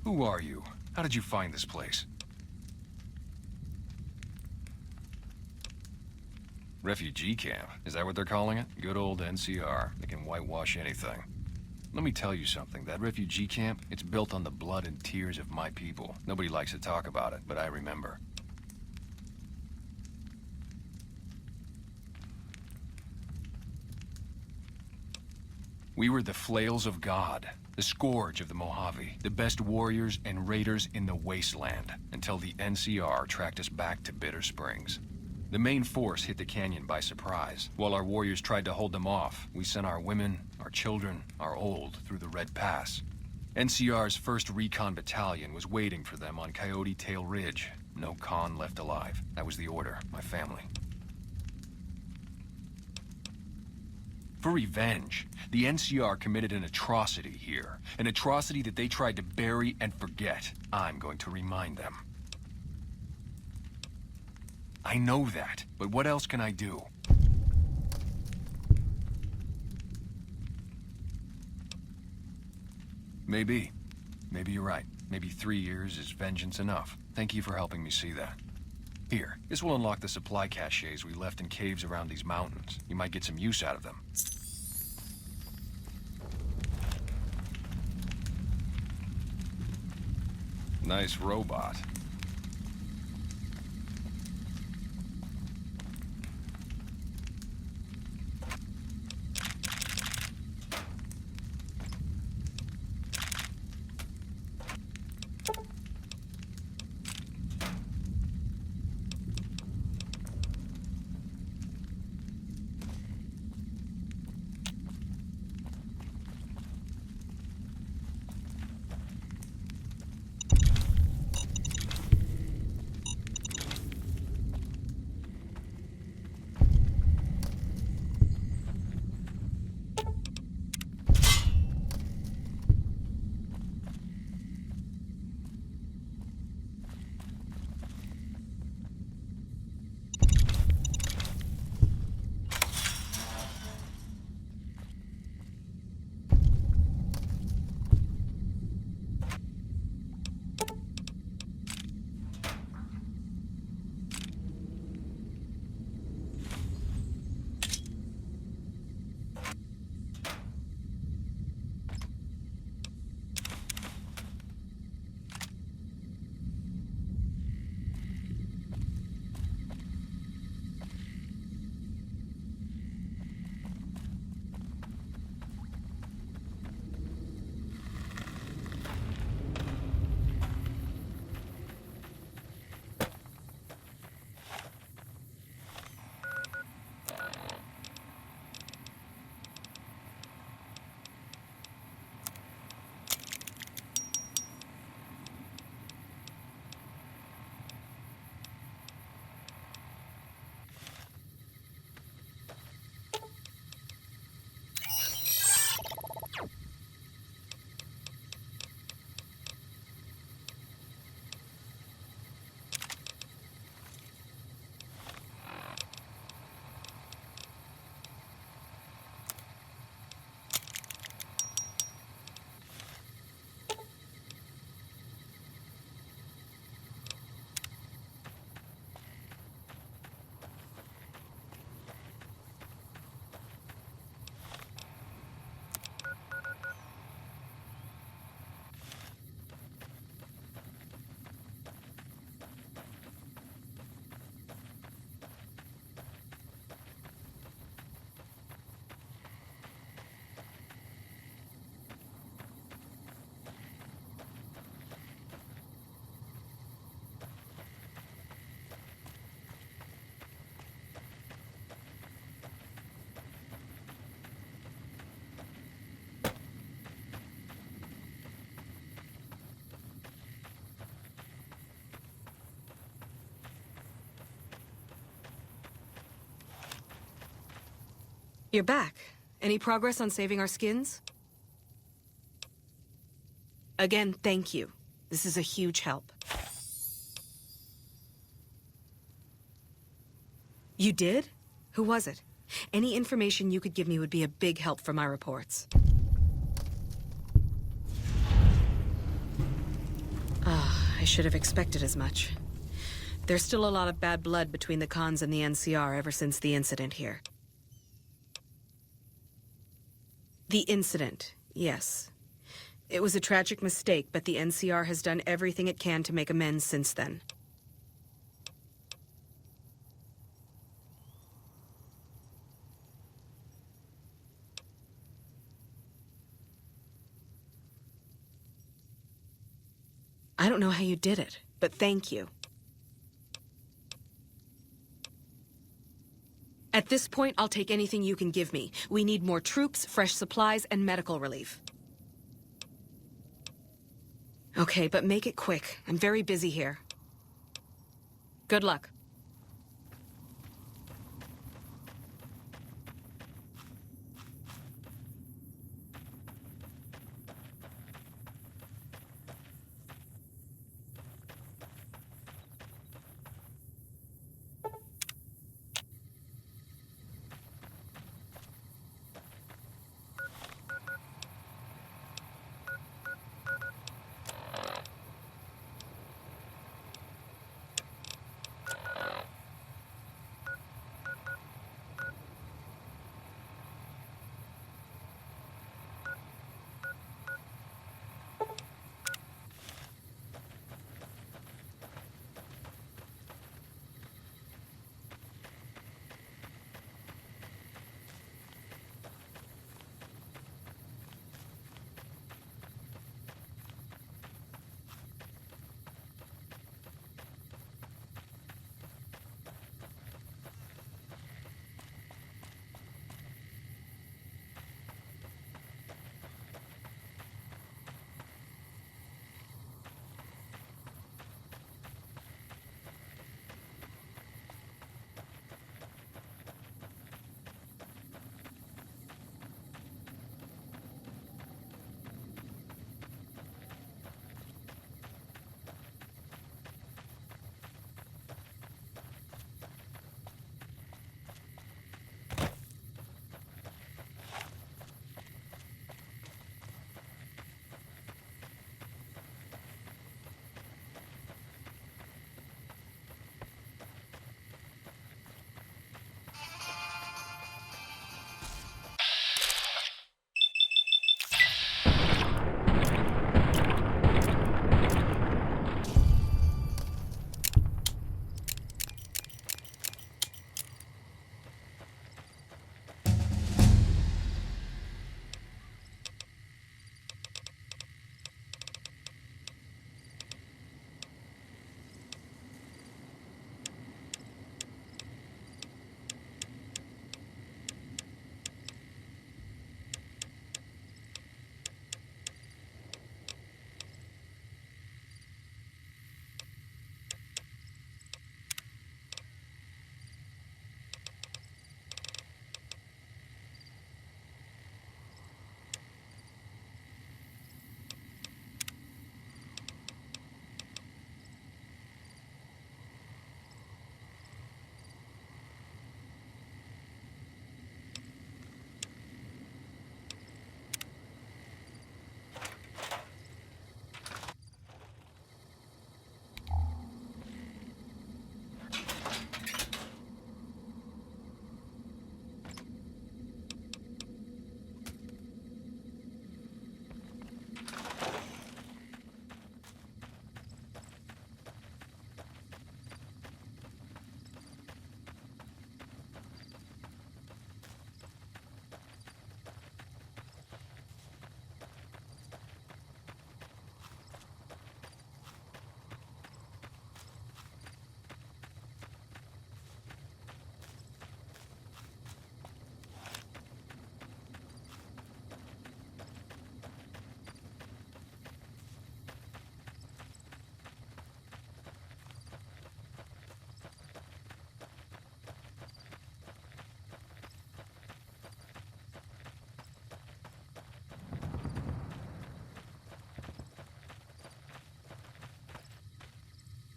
Who are you? How did you find this place? Refugee camp? Is that what they're calling it? Good old NCR. They can whitewash anything. Let me tell you something. That refugee camp, it's built on the blood and tears of my people. Nobody likes to talk about it, but I remember. We were the flails of God, the scourge of the Mojave, the best warriors and raiders in the wasteland, until the NCR tracked us back to Bitter Springs. The main force hit the canyon by surprise. While our warriors tried to hold them off, we sent our women, our children, our old through the Red Pass. NCR's 1st Recon Battalion was waiting for them on Coyote Tail Ridge. No con left alive. That was the order, my family. For revenge, the NCR committed an atrocity here. An atrocity that they tried to bury and forget. I'm going to remind them. I know that, but what else can I do? Maybe. Maybe you're right. Maybe 3 years is vengeance enough. Thank you for helping me see that. Here, this will unlock the supply caches we left in caves around these mountains. You might get some use out of them. Nice robot. You're back. Any progress on saving our skins? Again, thank you. This is a huge help. You did? Who was it? Any information you could give me would be a big help for my reports. I should have expected as much. There's still a lot of bad blood between the cons and the NCR ever since the incident here. The incident, yes. It was a tragic mistake, but the NCR has done everything it can to make amends since then. I don't know how you did it, but thank you. At this point, I'll take anything you can give me. We need more troops, fresh supplies, and medical relief. Okay, but make it quick. I'm very busy here. Good luck.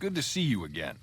Good to see you again.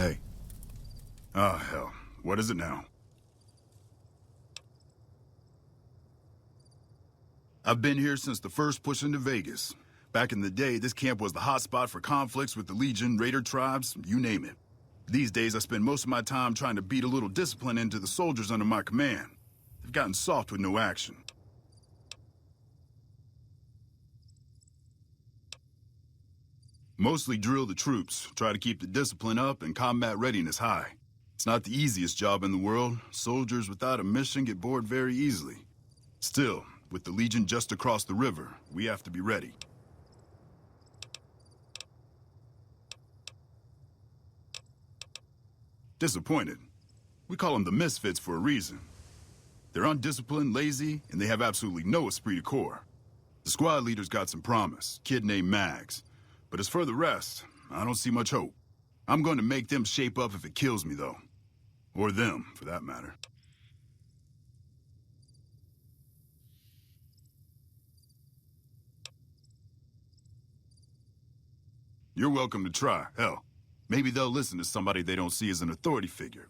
Hey. Ah, hell. What is it now? I've been here since the first push into Vegas. Back in the day, this camp was the hotspot for conflicts with the Legion, Raider tribes, you name it. These days, I spend most of my time trying to beat a little discipline into the soldiers under my command. They've gotten soft with no action. Mostly drill the troops, try to keep the discipline up and combat readiness high. It's not the easiest job in the world. Soldiers without a mission get bored very easily. Still, with the Legion just across the river, we have to be ready. Disappointed. We call them the Misfits for a reason. They're undisciplined, lazy, and they have absolutely no esprit de corps. The squad leader's got some promise, kid named Mags. But as for the rest, I don't see much hope. I'm going to make them shape up if it kills me, though. Or them, for that matter. You're welcome to try. Hell, maybe they'll listen to somebody they don't see as an authority figure.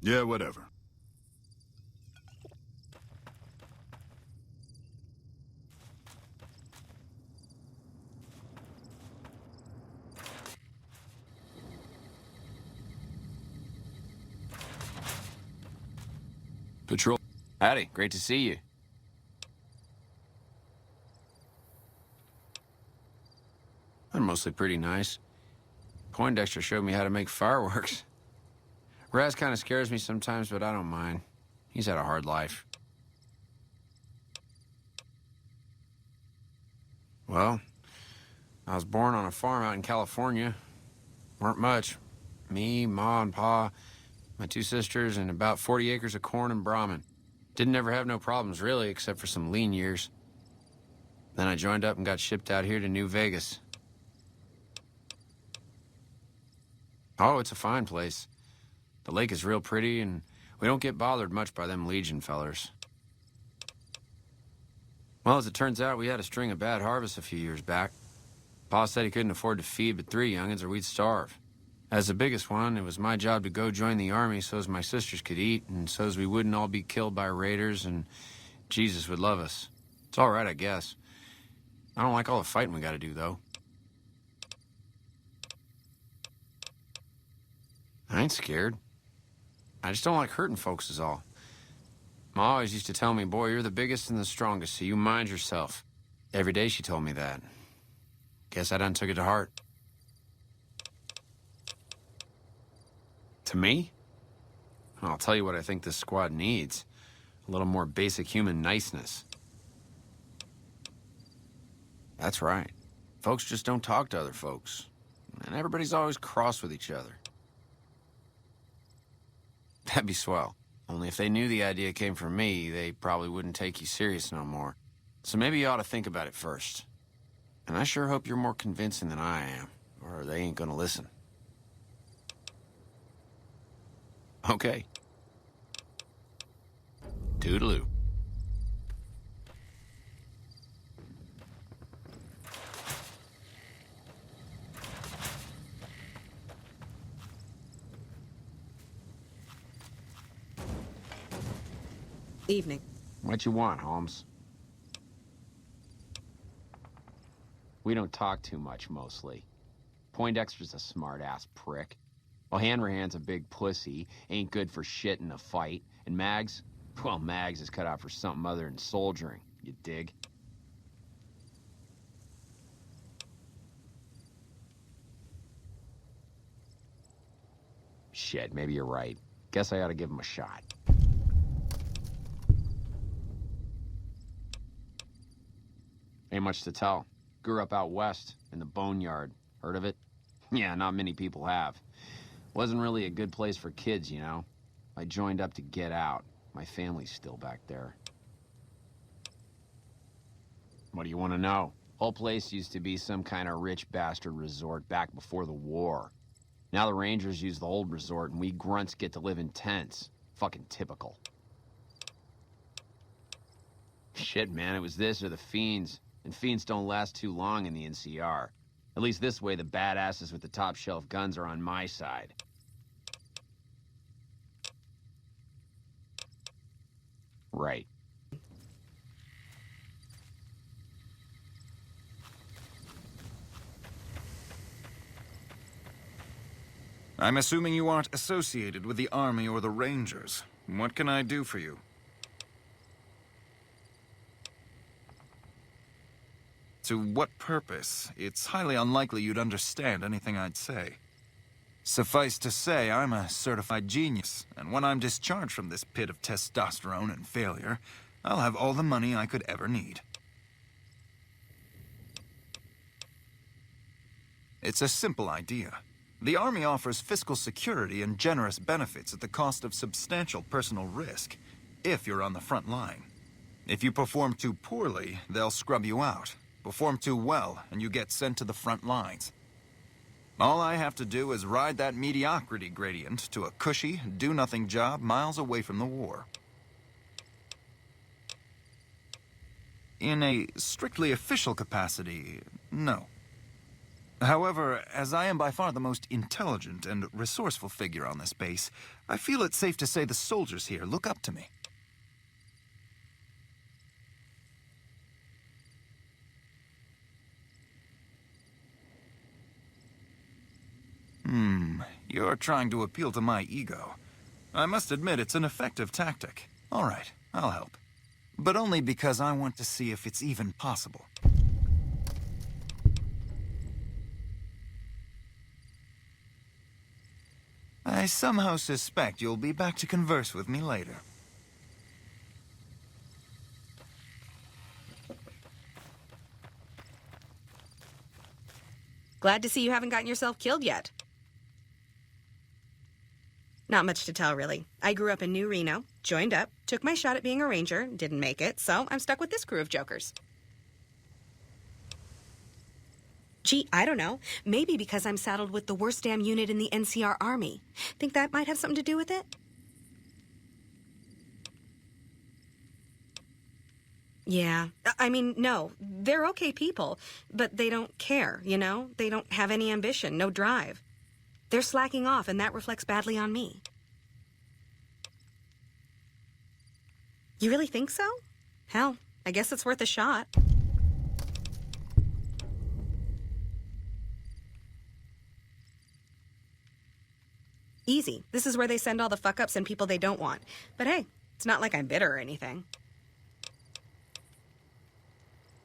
Yeah, whatever. Patrol. Howdy, great to see you. They're mostly pretty nice. Poindexter showed me how to make fireworks. Raz kind of scares me sometimes, but I don't mind. He's had a hard life. Well, I was born on a farm out in California. Weren't much. Me, Ma, and Pa, my 2 sisters, and about 40 acres of corn and Brahmin. Didn't ever have no problems, really, except for some lean years. Then I joined up and got shipped out here to New Vegas. Oh, it's a fine place. The lake is real pretty, and we don't get bothered much by them Legion fellers. Well, as it turns out, we had a string of bad harvests a few years back. Pa said he couldn't afford to feed but 3 youngins or we'd starve. As the biggest one, it was my job to go join the army so's my sisters could eat and so's we wouldn't all be killed by raiders and Jesus would love us. It's all right, I guess. I don't like all the fighting we gotta do, though. I ain't scared. I just don't like hurting folks is all. Ma always used to tell me, boy, you're the biggest and the strongest, so you mind yourself. Every day she told me that. Guess I done took it to heart. To me? I'll tell you what I think this squad needs. A little more basic human niceness. That's right. Folks just don't talk to other folks. And everybody's always cross with each other. That'd be swell. Only if they knew the idea came from me, they probably wouldn't take you serious no more. So maybe you ought to think about it first. And I sure hope you're more convincing than I am, or they ain't gonna listen. Okay. Toodaloo. Evening. What you want, Holmes? We don't talk too much, mostly. Poindexter's a smart-ass prick. While Hanrahan's a big pussy, ain't good for shit in a fight. And Mags? Well, Mags is cut out for something other than soldiering, you dig? Shit, maybe you're right. Guess I ought to give him a shot. Ain't much to tell. Grew up out west, in the Boneyard. Heard of it? Yeah, not many people have. Wasn't really a good place for kids, you know. I joined up to get out. My family's still back there. What do you want to know? Whole place used to be some kind of rich bastard resort back before the war. Now the Rangers use the old resort and we grunts get to live in tents. Fucking typical. Shit, man, it was this or the Fiends. And Fiends don't last too long in the NCR. At least this way the badasses with the top shelf guns are on my side. Right. I'm assuming you aren't associated with the Army or the Rangers. What can I do for you? To what purpose? It's highly unlikely you'd understand anything I'd say. Suffice to say, I'm a certified genius, and when I'm discharged from this pit of testosterone and failure, I'll have all the money I could ever need. It's a simple idea. The Army offers fiscal security and generous benefits at the cost of substantial personal risk, if you're on the front line. If you perform too poorly, they'll scrub you out. Perform too well, and you get sent to the front lines. All I have to do is ride that mediocrity gradient to a cushy, do-nothing job miles away from the war. In a strictly official capacity, no. However, as I am by far the most intelligent and resourceful figure on this base, I feel it's safe to say the soldiers here look up to me. You're trying to appeal to my ego. I must admit it's an effective tactic. All right, I'll help. But only because I want to see if it's even possible. I somehow suspect you'll be back to converse with me later. Glad to see you haven't gotten yourself killed yet. Not much to tell, really. I grew up in New Reno, joined up, took my shot at being a ranger, didn't make it, so I'm stuck with this crew of jokers. Gee, I don't know. Maybe because I'm saddled with the worst damn unit in the NCR Army. Think that might have something to do with it? Yeah. I mean, no. They're okay people, but they don't care, you know? They don't have any ambition, no drive. They're slacking off, and that reflects badly on me. You really think so? Hell, I guess it's worth a shot. Easy. This is where they send all the fuck-ups and people they don't want. But hey, it's not like I'm bitter or anything.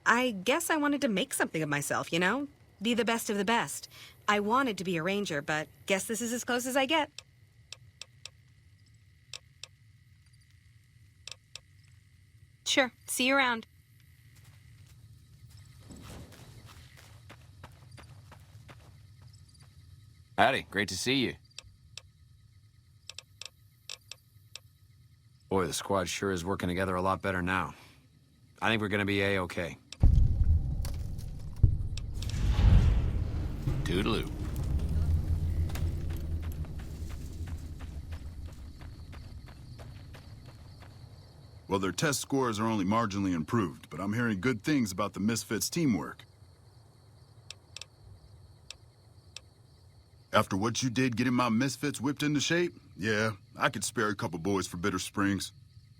I guess I wanted to make something of myself, you know? Be the best of the best. I wanted to be a ranger, but guess this is as close as I get. Sure. See you around. Howdy, great to see you. Boy, the squad sure is working together a lot better now. I think we're gonna be A-okay. Toodaloo. Well, their test scores are only marginally improved, but I'm hearing good things about the Misfits' teamwork. After what you did getting my Misfits whipped into shape, yeah, I could spare a couple boys for Bitter Springs.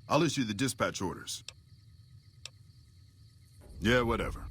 I'll issue the dispatch orders. Yeah, whatever.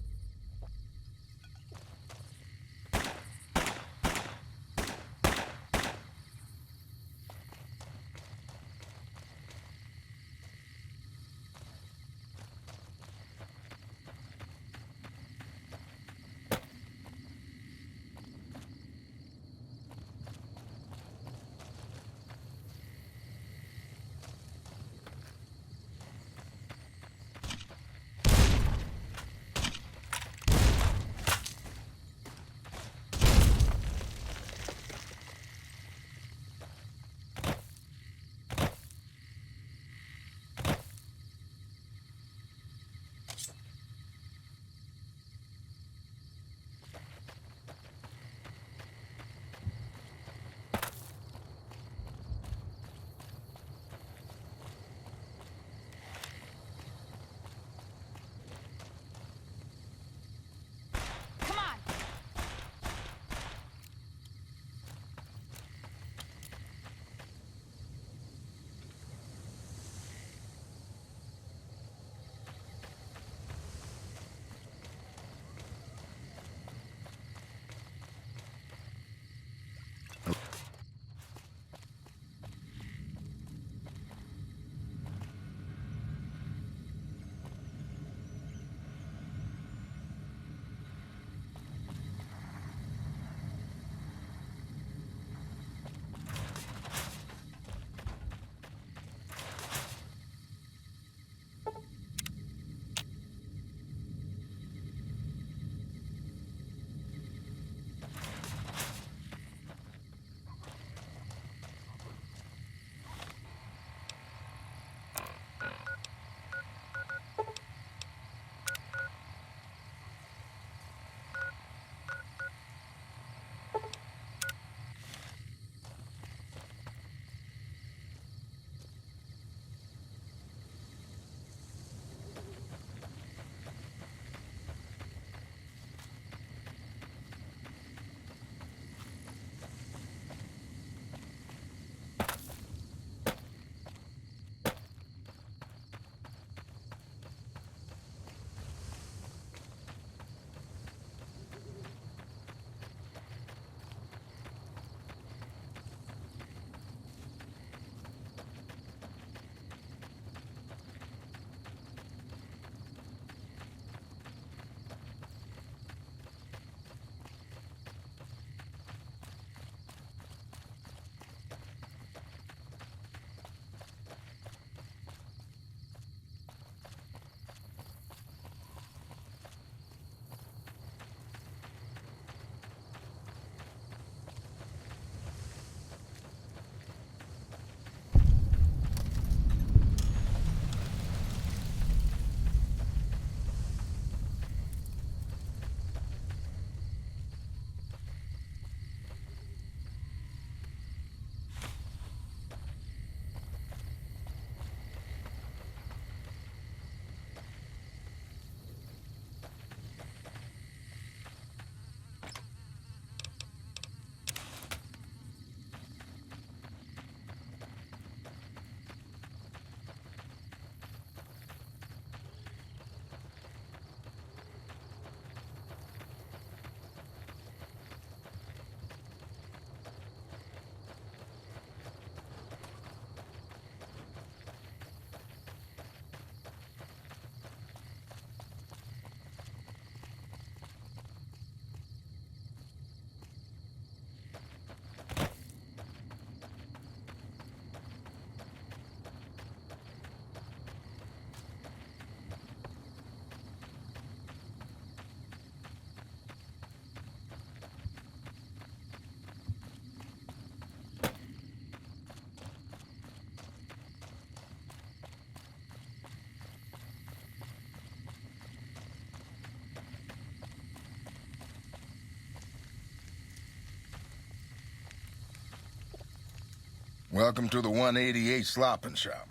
Welcome to the 188 Slopping Shop.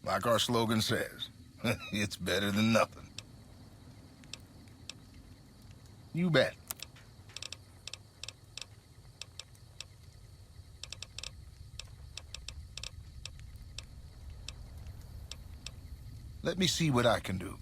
Like our slogan says, it's better than nothing. You bet. Let me see what I can do.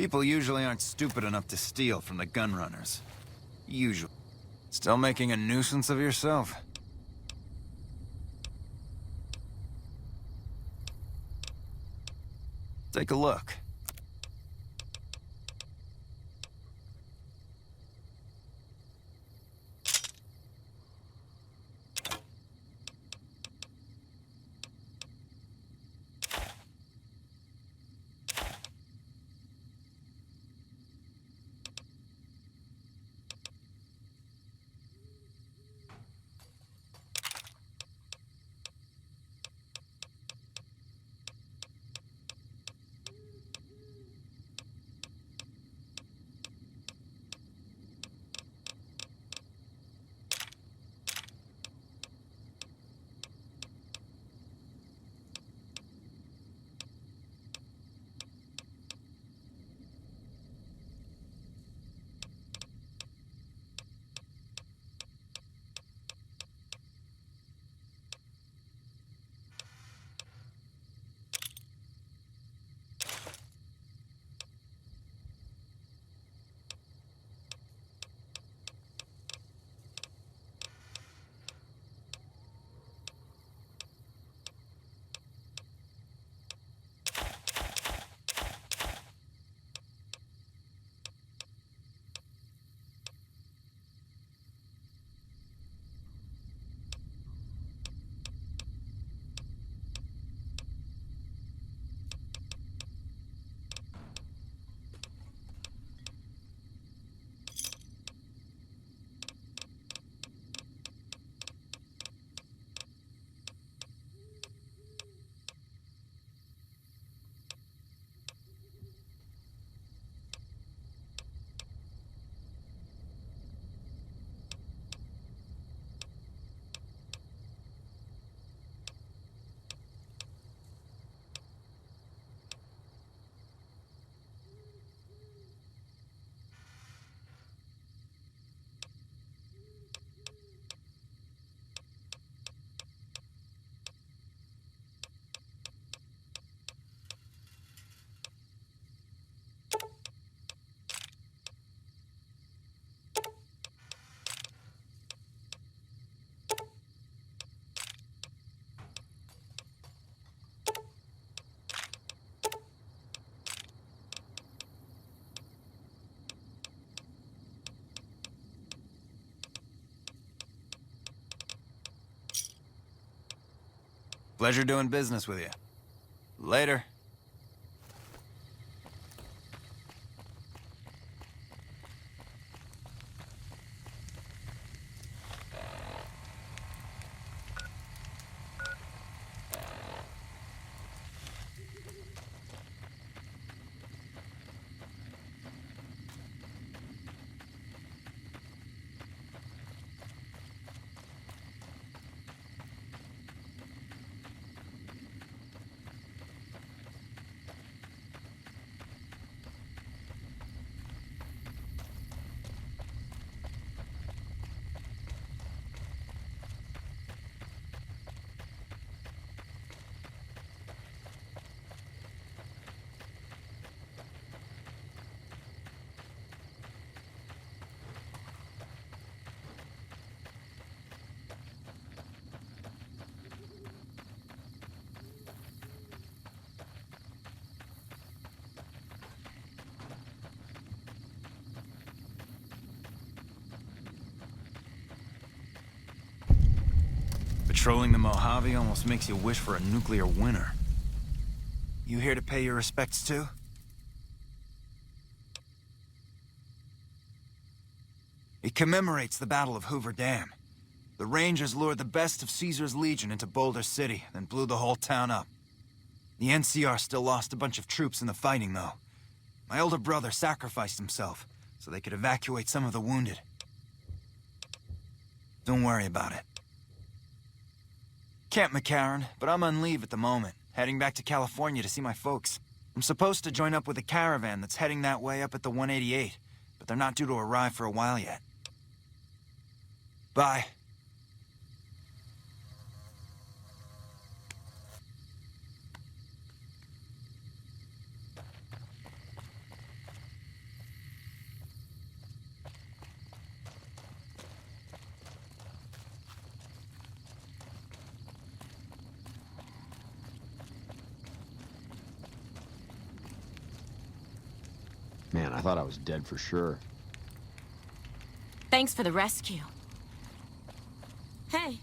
People usually aren't stupid enough to steal from the gun runners. Usually. Still making a nuisance of yourself? Take a look. Pleasure doing business with you. Later. Controlling the Mojave almost makes you wish for a nuclear winter. You here to pay your respects too? It commemorates the Battle of Hoover Dam. The Rangers lured the best of Caesar's Legion into Boulder City, then blew the whole town up. The NCR still lost a bunch of troops in the fighting, though. My older brother sacrificed himself, so they could evacuate some of the wounded. Don't worry about it. Camp McCarran, but I'm on leave at the moment, heading back to California to see my folks. I'm supposed to join up with a caravan that's heading that way up at the 188, but they're not due to arrive for a while yet. Bye. Man, I thought I was dead for sure. Thanks for the rescue. Hey.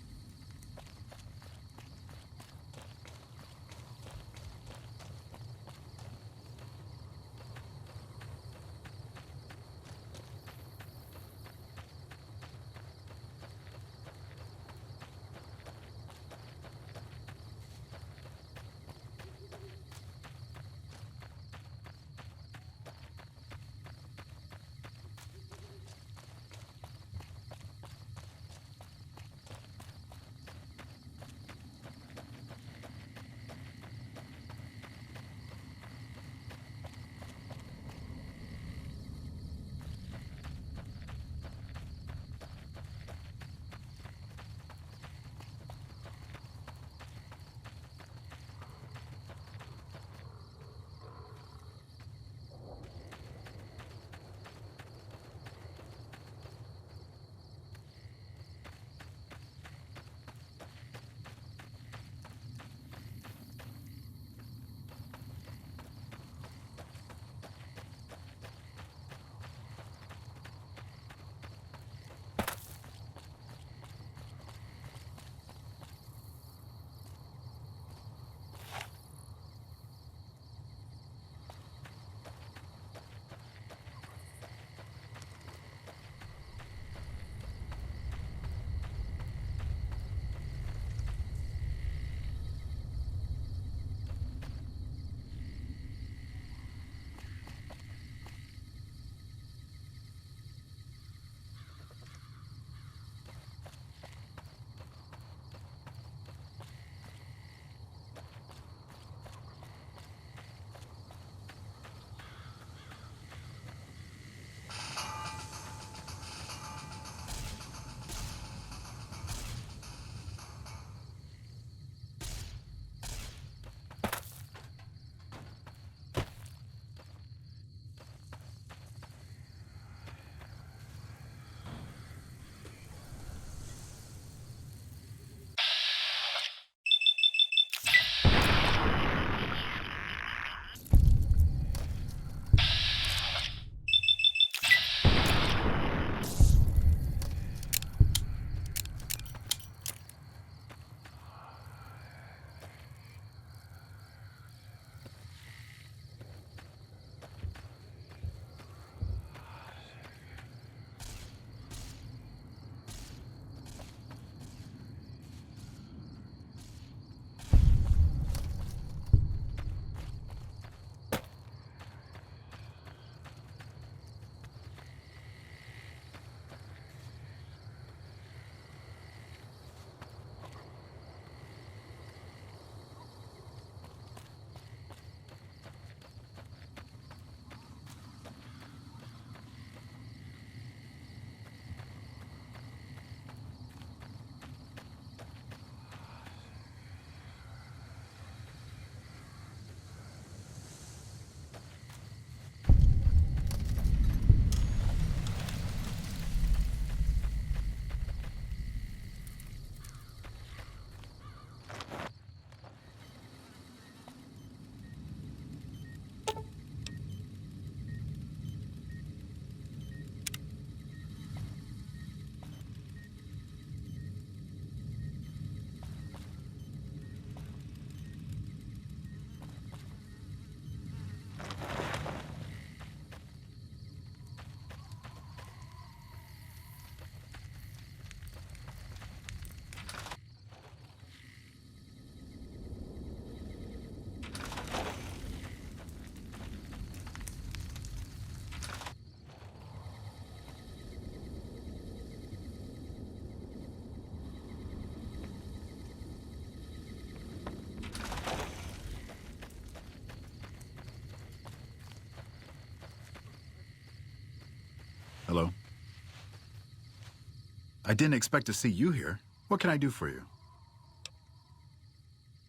I didn't expect to see you here. What can I do for you?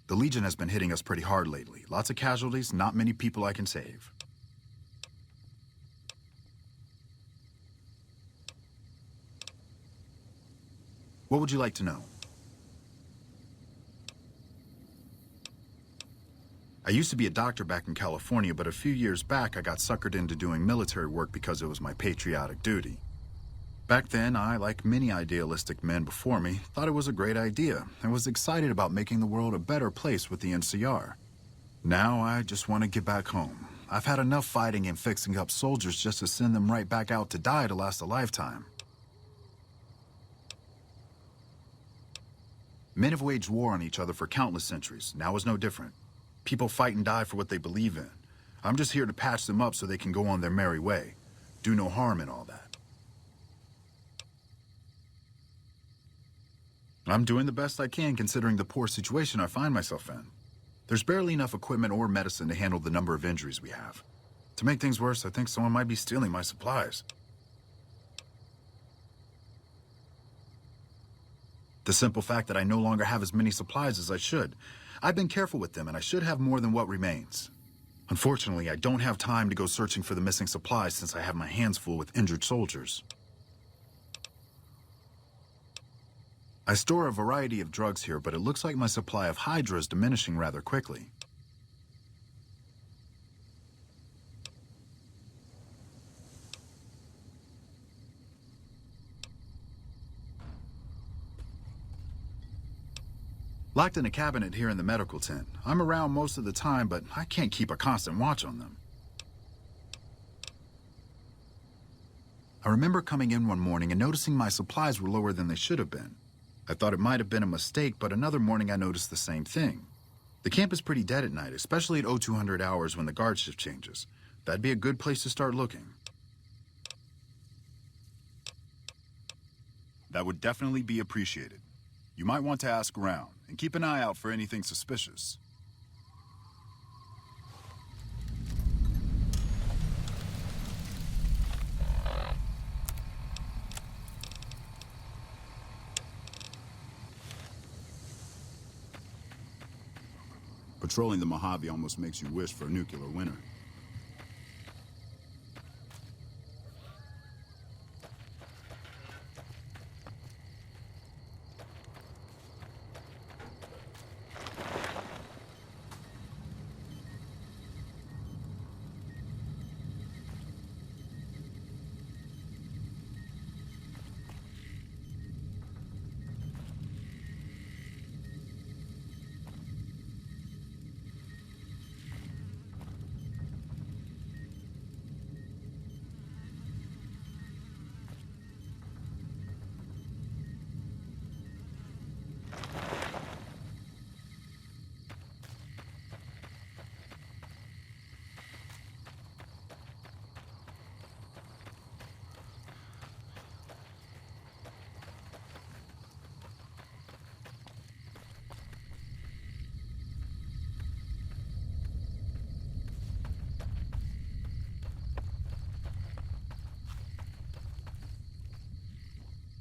The Legion has been hitting us pretty hard lately. Lots of casualties, not many people I can save. What would you like to know? I used to be a doctor back in California, but a few years back I got suckered into doing military work because it was my patriotic duty. Back then, I, like many idealistic men before me, thought it was a great idea and was excited about making the world a better place with the NCR. Now I just want to get back home. I've had enough fighting and fixing up soldiers just to send them right back out to die to last a lifetime. Men have waged war on each other for countless centuries. Now is no different. People fight and die for what they believe in. I'm just here to patch them up so they can go on their merry way. Do no harm in all that. I'm doing the best I can considering the poor situation I find myself in. There's barely enough equipment or medicine to handle the number of injuries we have. To make things worse, I think someone might be stealing my supplies. The simple fact that I no longer have as many supplies as I should. I've been careful with them, and I should have more than what remains. Unfortunately, I don't have time to go searching for the missing supplies since I have my hands full with injured soldiers. I store a variety of drugs here, but it looks like my supply of Hydra is diminishing rather quickly. Locked in a cabinet here in the medical tent. I'm around most of the time, but I can't keep a constant watch on them. I remember coming in one morning and noticing my supplies were lower than they should have been. I thought it might have been a mistake, but another morning I noticed the same thing. The camp is pretty dead at night, especially at 0200 hours when the guard shift changes. That'd be a good place to start looking. That would definitely be appreciated. You might want to ask around, and keep an eye out for anything suspicious. Patrolling the Mojave almost makes you wish for a nuclear winter.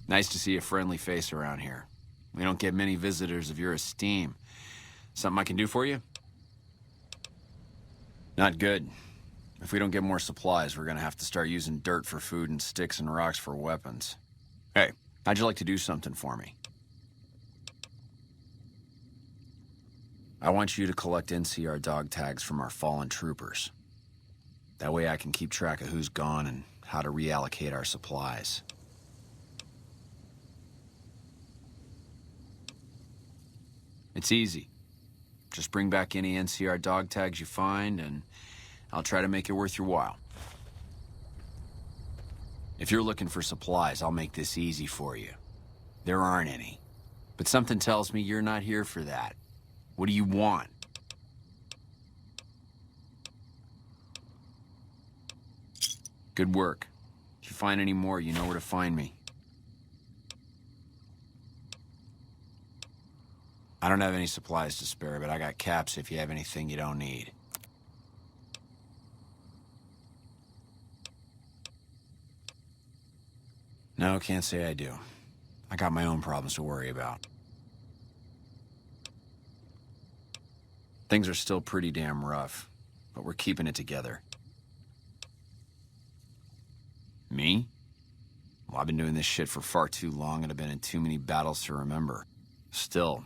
Nice to see a friendly face around here. We don't get many visitors of your esteem. Something I can do for you? Not good. If we don't get more supplies, we're gonna have to start using dirt for food and sticks and rocks for weapons. Hey, how'd you like to do something for me? I want you to collect NCR dog tags from our fallen troopers. That way I can keep track of who's gone and how to reallocate our supplies. It's easy. Just bring back any NCR dog tags you find, and I'll try to make it worth your while. If you're looking for supplies, I'll make this easy for you. There aren't any. But something tells me you're not here for that. What do you want? Good work. If you find any more, you know where to find me. I don't have any supplies to spare, but I got caps if you have anything you don't need. No, can't say I do. I got my own problems to worry about. Things are still pretty damn rough, but we're keeping it together. Me? Well, I've been doing this shit for far too long and I've been in too many battles to remember. Still,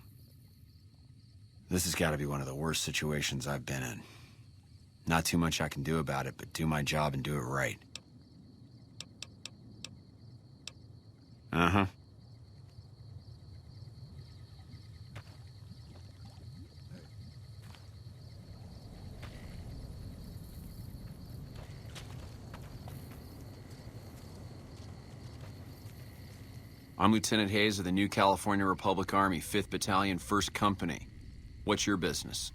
this has got to be one of the worst situations I've been in. Not too much I can do about it, but do my job and do it right. Uh-huh. I'm Lieutenant Hayes of the New California Republic Army, 5th Battalion, 1st Company. What's your business?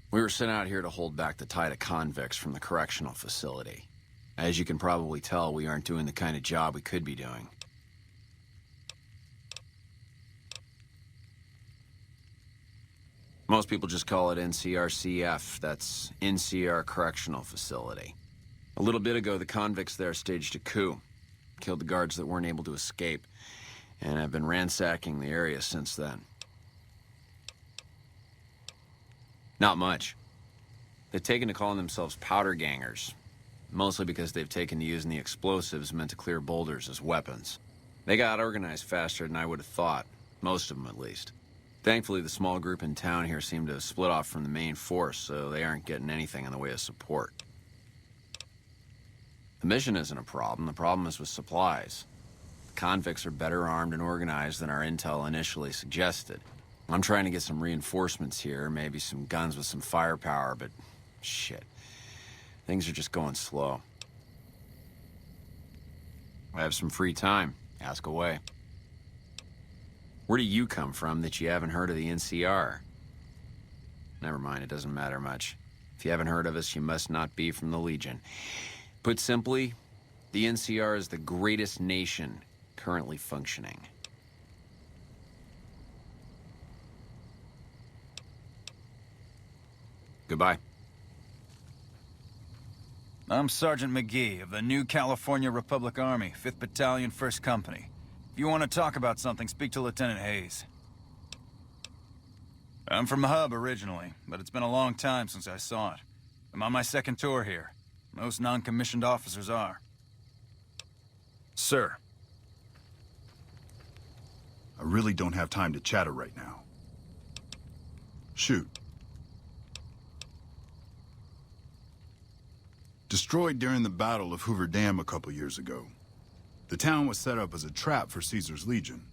We were sent out here to hold back the tide of convicts from the correctional facility. As you can probably tell, we aren't doing the kind of job we could be doing. Most people just call it NCRCF. That's NCR Correctional Facility. A little bit ago, the convicts there staged a coup. Killed the guards that weren't able to escape. And I've been ransacking the area since then. Not much. They've taken to calling themselves powder gangers. Mostly because they've taken to using the explosives meant to clear boulders as weapons. They got organized faster than I would have thought. Most of them, at least. Thankfully, the small group in town here seem to have split off from the main force, so they aren't getting anything in the way of support. The mission isn't a problem. The problem is with supplies. The convicts are better armed and organized than our intel initially suggested. I'm trying to get some reinforcements here, maybe some guns with some firepower, but shit. Things are just going slow. I have some free time. Ask away. Where do you come from that you haven't heard of the NCR? Never mind, it doesn't matter much. If you haven't heard of us, you must not be from the Legion. Put simply, the NCR is the greatest nation currently functioning. Goodbye. I'm Sergeant McGee of the New California Republic Army, 5th Battalion, 1st Company. If you want to talk about something, speak to Lieutenant Hayes. I'm from Hub originally, but it's been a long time since I saw it. I'm on my second tour here. Most non-commissioned officers are. Sir. I really don't have time to chatter right now. Shoot. Destroyed during the Battle of Hoover Dam a couple years ago. The town was set up as a trap for Caesar's Legion.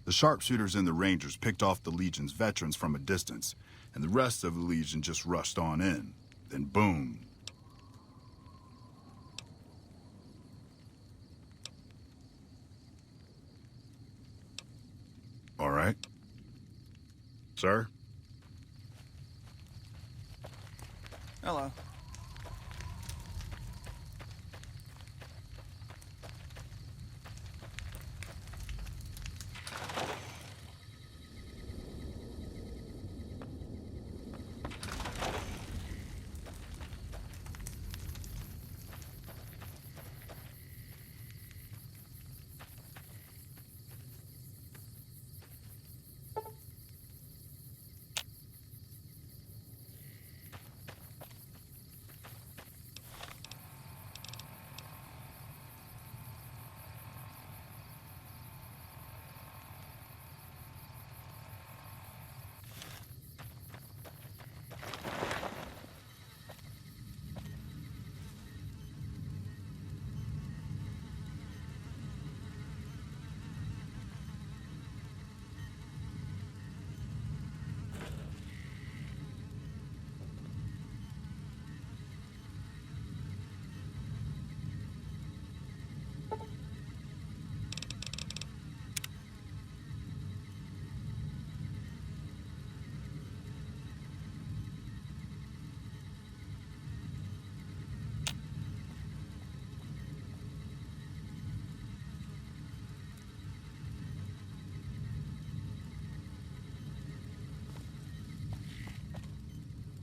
The sharpshooters and the Rangers picked off the Legion's veterans from a distance, and the rest of the Legion just rushed on in. Then boom. All right. Sir? Hello.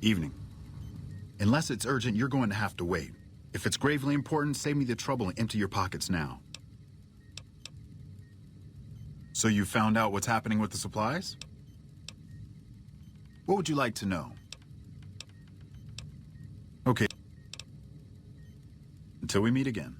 Evening. Unless it's urgent, you're going to have to wait. If it's gravely important, save me the trouble and empty your pockets now. So you found out what's happening with the supplies? What would you like to know? Okay. Until we meet again.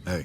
Hey.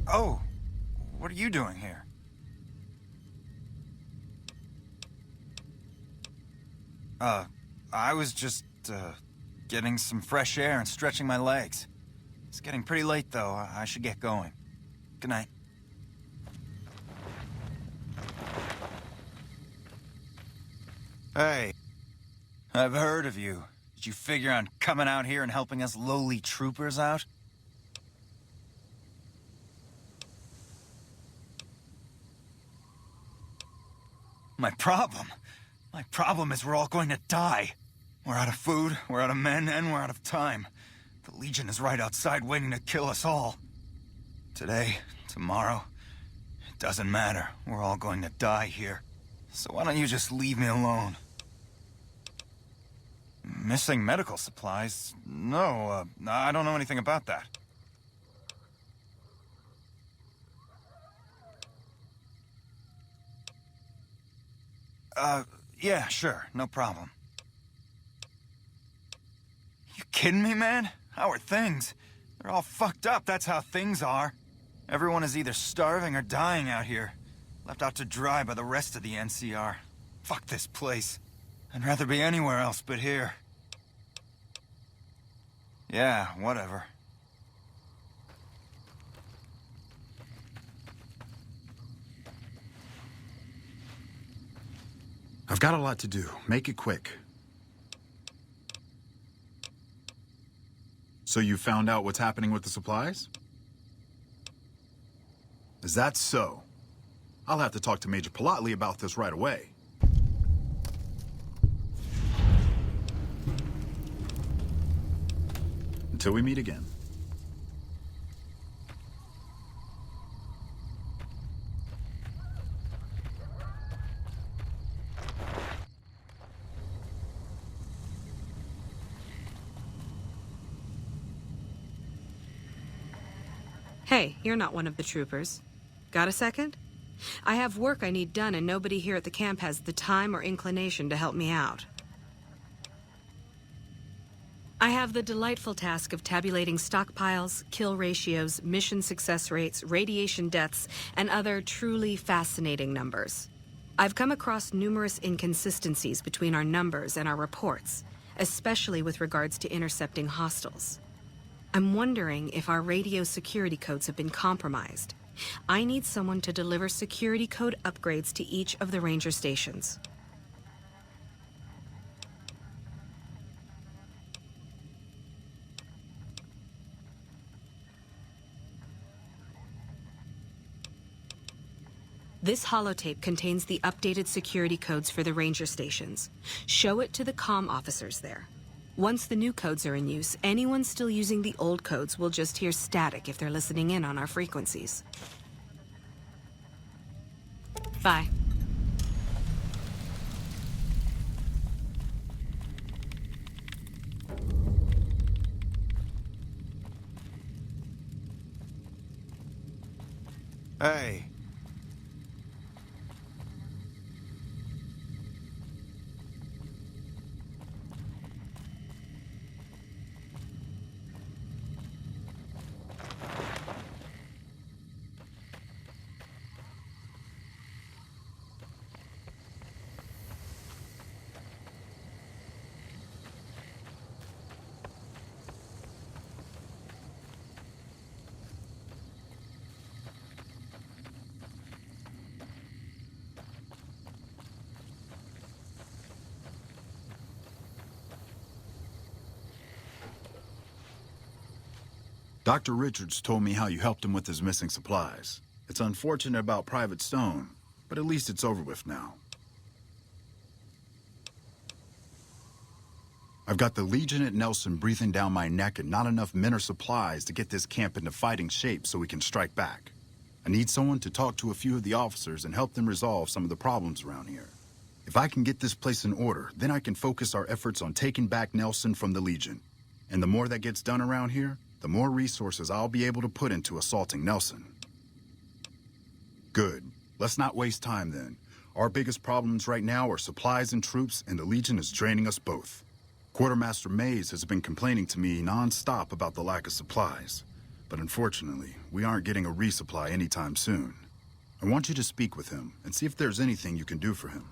Oh, what are you doing here? I was just, getting some fresh air and stretching my legs. It's getting pretty late, though. I should get going. Good night. Hey, I've heard of you. Did you figure on coming out here and helping us lowly troopers out? My problem is we're all going to die. We're out of food, we're out of men, and we're out of time. The Legion is right outside waiting to kill us all. Today, tomorrow, it doesn't matter. We're all going to die here. So why don't you just leave me alone? Missing medical supplies? No, I don't know anything about that. Yeah, sure, no problem. You kidding me, man? How are things? They're all fucked up, that's how things are. Everyone is either starving or dying out here. Left out to dry by the rest of the NCR. Fuck this place. I'd rather be anywhere else but here. Yeah, whatever. I've got a lot to do. Make it quick. So you found out what's happening with the supplies? Is that so? I'll have to talk to Major Politely about this right away. Until we meet again. Hey, you're not one of the troopers. Got a second? I have work I need done, and nobody here at the camp has the time or inclination to help me out. I have the delightful task of tabulating stockpiles, kill ratios, mission success rates, radiation deaths, and other truly fascinating numbers. I've come across numerous inconsistencies between our numbers and our reports, especially with regards to intercepting hostiles. I'm wondering if our radio security codes have been compromised. I need someone to deliver security code upgrades to each of the ranger stations. This holotape contains the updated security codes for the ranger stations. Show it to the comm officers there. Once the new codes are in use, anyone still using the old codes will just hear static if they're listening in on our frequencies. Bye. Hey. Dr. Richards told me how you helped him with his missing supplies. It's unfortunate about Private Stone, but at least it's over with now. I've got the Legion at Nelson breathing down my neck and not enough men or supplies to get this camp into fighting shape so we can strike back. I need someone to talk to a few of the officers and help them resolve some of the problems around here. If I can get this place in order, then I can focus our efforts on taking back Nelson from the Legion. And the more that gets done around here, the more resources I'll be able to put into assaulting Nelson. Good. Let's not waste time then. Our biggest problems right now are supplies and troops, and the Legion is draining us both. Quartermaster Mays has been complaining to me non-stop about the lack of supplies. But unfortunately, we aren't getting a resupply anytime soon. I want you to speak with him and see if there's anything you can do for him.